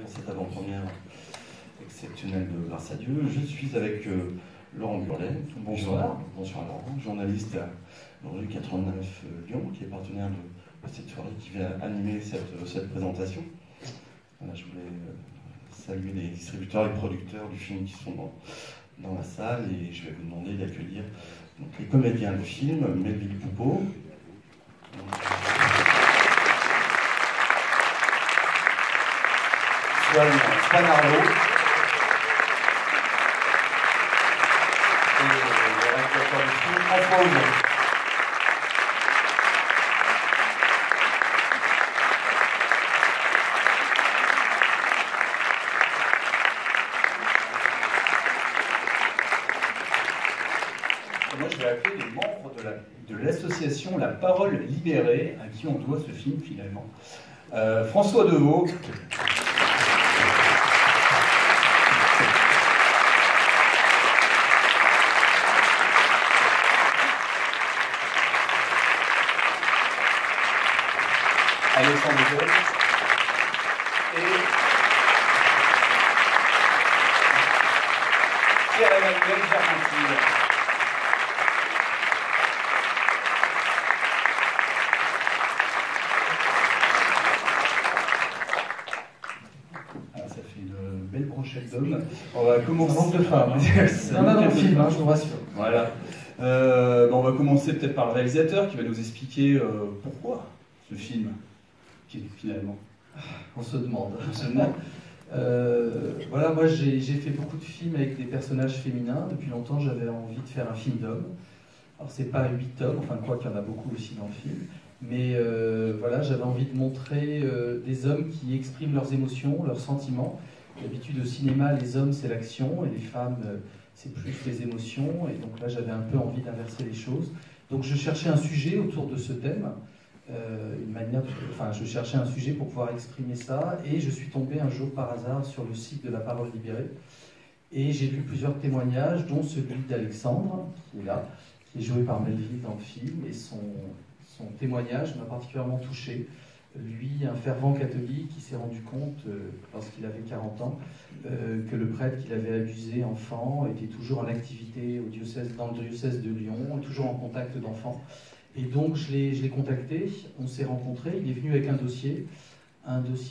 Pour cette avant-première exceptionnelle de Grâce à Dieu, je suis avec Laurent Burlet. Bonsoir. Bonsoir Laurent, journaliste à l'Orgie 89 Lyon, qui est partenaire de cette soirée, qui vient animer cette présentation. Voilà, je voulais saluer les distributeurs et producteurs du film qui sont dans la salle, et je vais vous demander d'accueillir les comédiens du film, Melville Poupeau, Swan Arlo et le réalisateur du film, François Ozon. Moi, je vais appeler les membres de l'association La Parole Libérée, à qui on doit ce film finalement. François Deveau. Alexandre Deveau. Et Pierre-Emmanuel Germain. Ça fait une belle brochette d'hommes. On va commencer. Un manque de femmes. Non, dans le film, je vous rassure. Voilà. On va commencer peut-être par le réalisateur qui va nous expliquer pourquoi ce film, finalement. On se demande. On se demande. Voilà, moi j'ai fait beaucoup de films avec des personnages féminins. Depuis longtemps, j'avais envie de faire un film d'hommes. Alors, c'est pas 8 hommes, enfin, je crois qu'il y en a beaucoup aussi dans le film. Mais voilà, j'avais envie de montrer des hommes qui expriment leurs émotions, leurs sentiments. D'habitude, au cinéma, les hommes, c'est l'action, et les femmes, c'est plus les émotions. Et donc là, j'avais un peu envie d'inverser les choses. Donc, je cherchais un sujet autour de ce thème. Je cherchais un sujet pour pouvoir exprimer ça, et je suis tombé un jour par hasard sur le site de La Parole Libérée, et j'ai lu plusieurs témoignages, dont celui d'Alexandre, qui est là, qui est joué par Melville dans le film, et son témoignage m'a particulièrement touché. Lui, un fervent catholique, qui s'est rendu compte, lorsqu'il avait 40 ans, que le prêtre qu'il avait abusé enfant était toujours en activité dans le diocèse de Lyon, toujours en contact d'enfants. Et donc je l'ai contacté, on s'est rencontrés, il est venu avec un dossier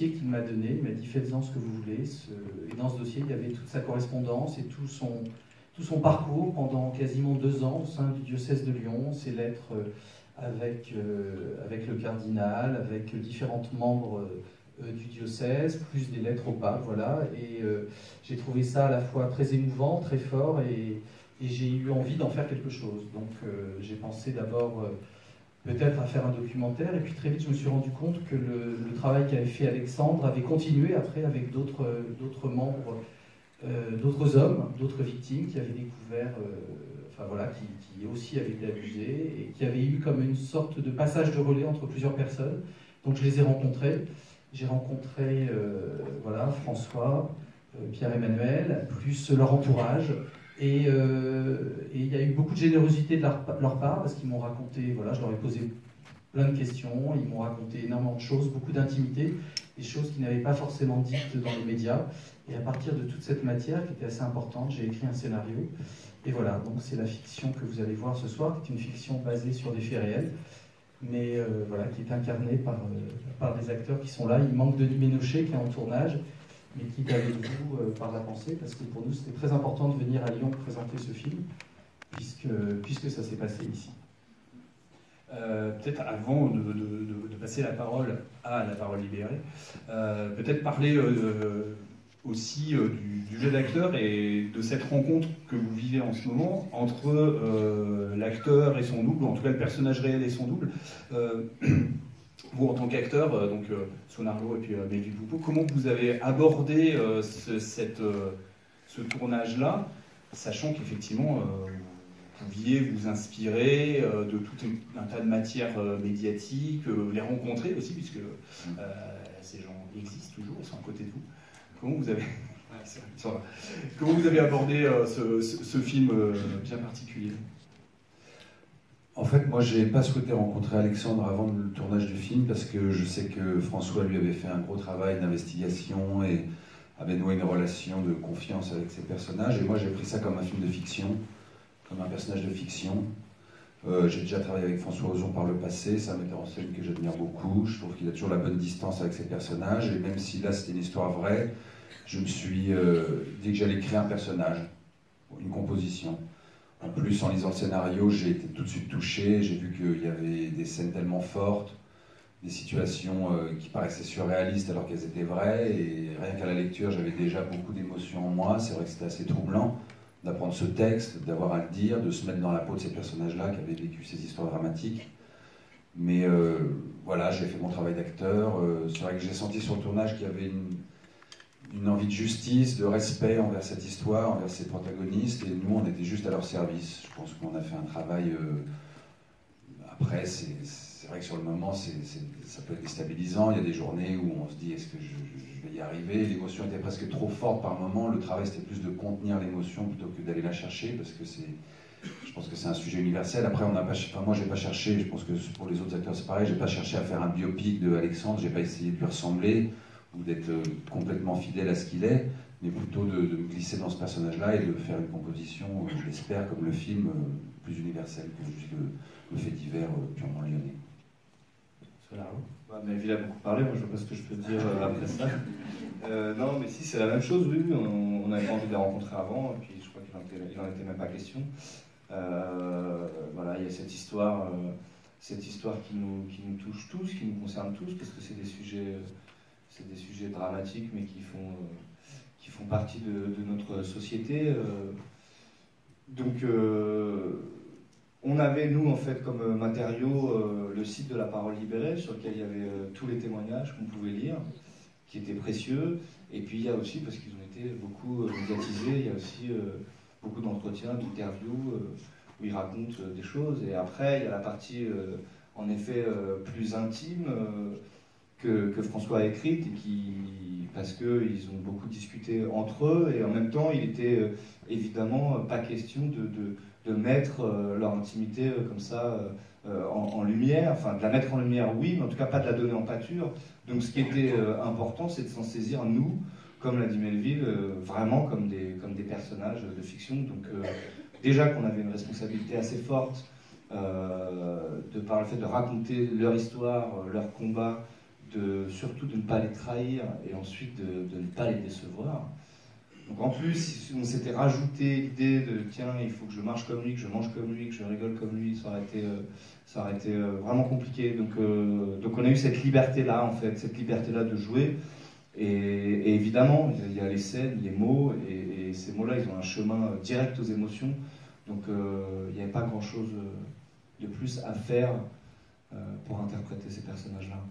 qu'il m'a donné, il m'a dit faites-en ce que vous voulez. Et dans ce dossier, il y avait toute sa correspondance et tout son parcours pendant quasiment 2 ans au sein du diocèse de Lyon, ses lettres avec le cardinal, avec différents membres du diocèse, plus des lettres au pape, voilà. Et j'ai trouvé ça à la fois très émouvant, très fort, et j'ai eu envie d'en faire quelque chose. Donc j'ai pensé d'abord peut-être à faire un documentaire, et puis très vite je me suis rendu compte que le travail qu'avait fait Alexandre avait continué après avec d'autres membres, d'autres hommes, d'autres victimes qui avaient découvert, qui aussi avaient été abusés, et qui avaient eu comme une sorte de passage de relais entre plusieurs personnes. Donc je les ai rencontrés. J'ai rencontré François, Pierre-Emmanuel, plus leur entourage. Et il y a eu beaucoup de générosité de leur part, parce qu'ils m'ont raconté, voilà, je leur ai posé plein de questions, ils m'ont raconté énormément de choses, beaucoup d'intimité, des choses qu'ils n'avaient pas forcément dites dans les médias. Et à partir de toute cette matière, qui était assez importante, j'ai écrit un scénario. Et voilà, donc c'est la fiction que vous allez voir ce soir, qui est une fiction basée sur des faits réels, mais qui est incarnée par des acteurs qui sont là. Il manque Denis Ménochet qui est en tournage, mais qui est avec vous par la pensée, parce que pour nous c'était très important de venir à Lyon présenter ce film, puisque ça s'est passé ici. Peut-être avant de passer la parole à La Parole Libérée, peut-être parler aussi du jeu d'acteur et de cette rencontre que vous vivez en ce moment entre l'acteur et son double, ou en tout cas le personnage réel et son double. Vous, en tant qu'acteur, Swan Arlo et puis Melville Poupeau, comment vous avez abordé ce tournage-là, sachant qu'effectivement, vous pouviez vous inspirer de tout un tas de matières médiatiques, les rencontrer aussi, puisque ces gens existent toujours, ils sont à côté de vous. Comment vous avez abordé ce film bien particulier? En fait, moi, j'ai pas souhaité rencontrer Alexandre avant le tournage du film parce que je sais que François lui avait fait un gros travail d'investigation et avait noué une relation de confiance avec ses personnages. Et moi, j'ai pris ça comme un film de fiction, comme un personnage de fiction. J'ai déjà travaillé avec François Ozon par le passé, c'est un metteur en scène que j'admire beaucoup. Je trouve qu'il a toujours la bonne distance avec ses personnages. Et même si là, c'était une histoire vraie, je me suis dit que j'allais créer un personnage, une composition. En plus, en lisant le scénario, j'ai été tout de suite touché. J'ai vu qu'il y avait des scènes tellement fortes, des situations qui paraissaient surréalistes alors qu'elles étaient vraies. Et rien qu'à la lecture, j'avais déjà beaucoup d'émotions en moi. C'est vrai que c'était assez troublant d'apprendre ce texte, d'avoir à le dire, de se mettre dans la peau de ces personnages-là qui avaient vécu ces histoires dramatiques. Mais voilà, j'ai fait mon travail d'acteur. C'est vrai que j'ai senti sur le tournage qu'il y avait une envie de justice, de respect envers cette histoire, envers ses protagonistes, et nous, on était juste à leur service. Je pense qu'on a fait un travail... Après, c'est vrai que sur le moment, ça peut être déstabilisant. Il y a des journées où on se dit, est-ce que je vais y arriver? L'émotion était presque trop forte par moment. Le travail, c'était plus de contenir l'émotion plutôt que d'aller la chercher, parce que je pense que c'est un sujet universel. Après, moi, j'ai pas cherché, je pense que pour les autres acteurs, c'est pareil, j'ai pas cherché à faire un biopic de Alexandre, j'ai pas essayé de lui ressembler, ou d'être complètement fidèle à ce qu'il est, mais plutôt de me glisser dans ce personnage-là et de faire une composition, je l'espère, comme le film, plus universel que juste le fait divers purement lyonnais. Melville a beaucoup parlé, moi je vois pas ce que je peux dire après ça. Non, mais si, c'est la même chose, oui, on n'avait pas envie de les rencontrer avant, et puis je crois qu'il n'en était même pas question. Voilà, il y a cette histoire qui nous touche tous, qui nous concerne tous, parce que c'est des sujets dramatiques, mais qui font partie de notre société. Donc, on avait, nous, en fait, comme matériau, le site de la Parole Libérée, sur lequel il y avait tous les témoignages qu'on pouvait lire, qui étaient précieux. Et puis, il y a aussi, parce qu'ils ont été beaucoup médiatisés, il y a aussi beaucoup d'entretiens, d'interviews, où ils racontent des choses. Et après, il y a la partie, en effet, plus intime, que François a écrite, et parce qu'ils ont beaucoup discuté entre eux, et en même temps, il était évidemment pas question de mettre leur intimité comme ça en lumière, enfin de la mettre en lumière, oui, mais en tout cas pas de la donner en pâture. Donc ce qui était important, c'est de s'en saisir, nous, comme l'a dit Melville, vraiment comme des personnages de fiction. Donc déjà qu'on avait une responsabilité assez forte de par le fait de raconter leur histoire, leur combat, surtout de ne pas les trahir et ensuite de ne pas les décevoir. Donc en plus, on s'était rajouté l'idée de tiens, il faut que je marche comme lui, que je mange comme lui, que je rigole comme lui, ça aurait été vraiment compliqué. Donc on a eu cette liberté-là, en fait, cette liberté-là de jouer. Et évidemment, il y a les scènes, les mots, et ces mots-là, ils ont un chemin direct aux émotions. Donc il n'y avait pas grand-chose de plus à faire pour interpréter ces personnages-là.